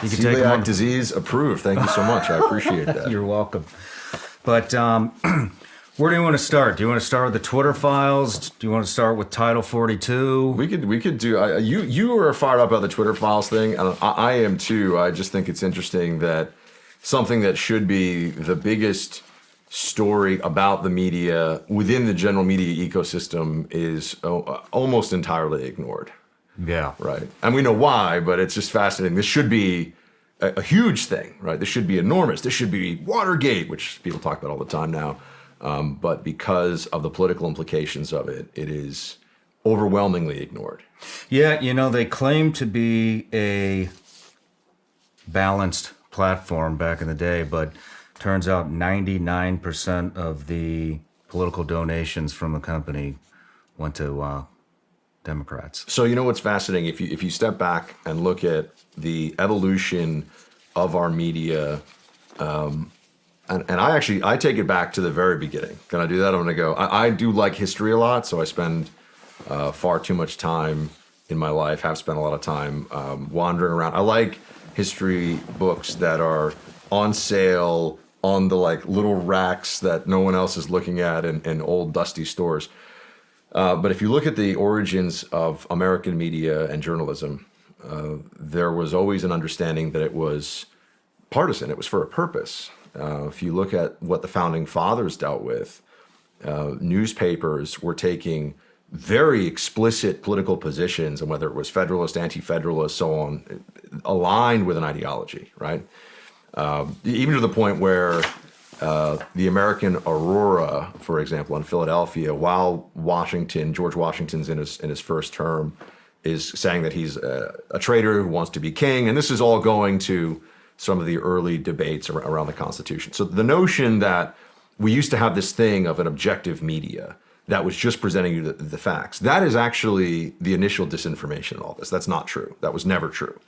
You can take Celiac one. disease approved. Thank you so much. I appreciate that. You're welcome. But where do you want to start? Do you want to start with the Twitter files? Do you want to start with Title 42? We could do. You are fired up about the Twitter files thing, and I am too. I just think it's interesting that something that should be the biggest story about the media within the general media ecosystem is almost entirely ignored. Yeah. Right. And we know why, but it's just fascinating. This should be a huge thing, right? This should be enormous. This should be Watergate, which people talk about all the time now. But because of the political implications of it, it is overwhelmingly ignored. Yeah, they claim to be a balanced platform back in the day, but turns out 99% of the political donations from the company went to Democrats. So what's fascinating, if you step back and look at the evolution of our media, and I take it back to the very beginning. Can I do that? I'm going to go. I do like history a lot, so I spend far too much time in my life, have spent a lot of time wandering around. I like history books that are on sale on the little racks that no one else is looking at in old dusty stores. But if you look at the origins of American media and journalism, there was always an understanding that it was partisan. It was for a purpose. If you look at what the founding fathers dealt with, newspapers were taking very explicit political positions, and whether it was Federalist, Anti-Federalist, so on, aligned with an ideology, right? Even to the point where the American Aurora, for example, in Philadelphia, while George Washington's in his first term, is saying that he's a traitor who wants to be king, and this is all going to some of the early debates around the Constitution. So the notion that we used to have this thing of an objective media that was just presenting you the facts, that is actually the initial disinformation in all this. That's not true. That was never true.